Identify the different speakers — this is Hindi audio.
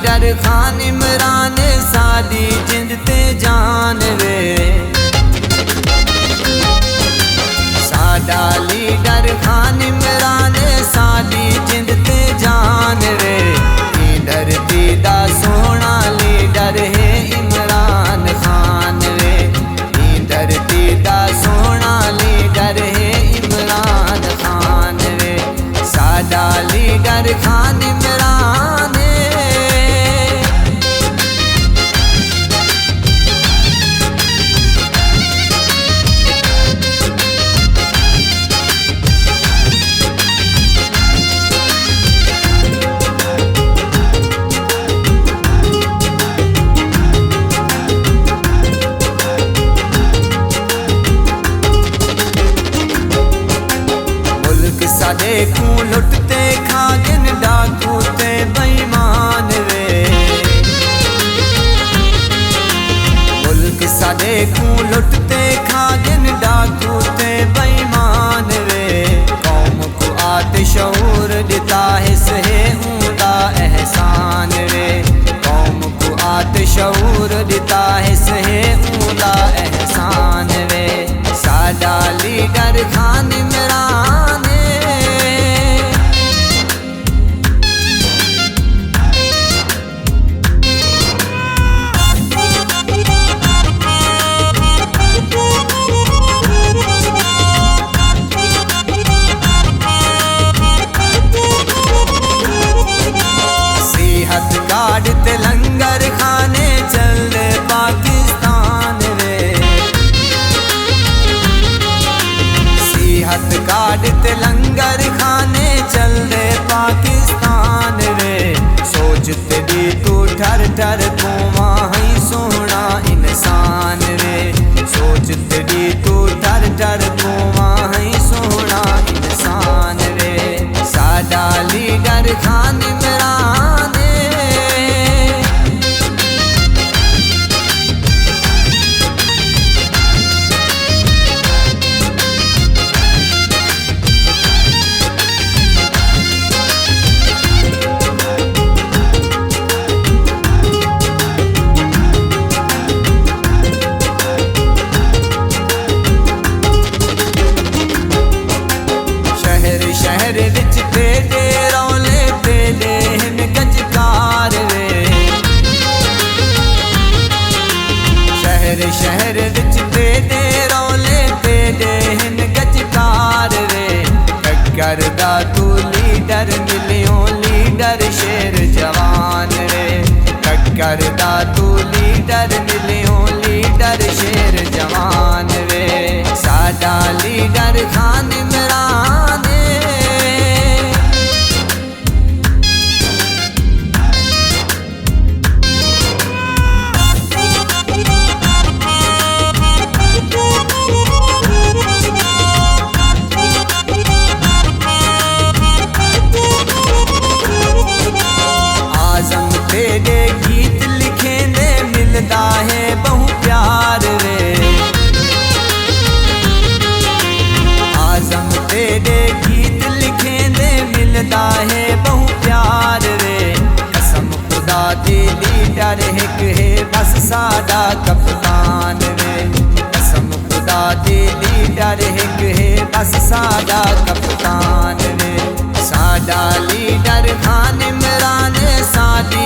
Speaker 1: लीडर खान इमरान साडी जिंद ते जान वे। साडा लीडर खान इमरान साडी जिंद ते जान वे। धरती दा सोना लीडर है इमरान खान वे। धरती दा सोना लीडर है इमरान खान वे। साडा लीडर खान इमरान। देखू लुटते खागिन डाकू ते बेईमान वे। मुल्क सा देखू लुटते खागिन डाकू ते बेईमान वे। कौम को आतिशऊर दिता है ऊंदा एहसान वे। कौम को आतिशऊर दिता है ऊंदा एहसान वे। साडा लीडर खान इमरान। कार्ड ते लंगर खाने चल पाकिस्तान वे। सेहत कार्ड ते लंगर खाने चल पाकिस्तान वे। सोचते दी तू ठर ठर तू वहीं सोना इंसान वे। सोचते दी तू ठर ठर तू वहीं सोना इंसान वे। साडा लीडर खान इमरान। शहर विच तेरे रौले पेले हिन गजकार वे। शहर विच तेरे रौले पेले हिन गजकार वे। टक्कर दा तू लीडर मिलियो लीडर शेर जवान वे। टक्कर दा तू लीडर मिलियो लीडर शेर जवान वे। साडा लीडर खान इमरान। तेरे गीत लिखे ने मिलता है बहु प्यार वे। आजम तेरे गीत लिखे ने मिलता है बहु प्यार वे। कसम खुदा दे लीडर एक है बस साडा कप्तान वे। कसम खुदा दे लीडर एक है बस साडा कप्तान वे। साडा लीडर खान इमरान साडी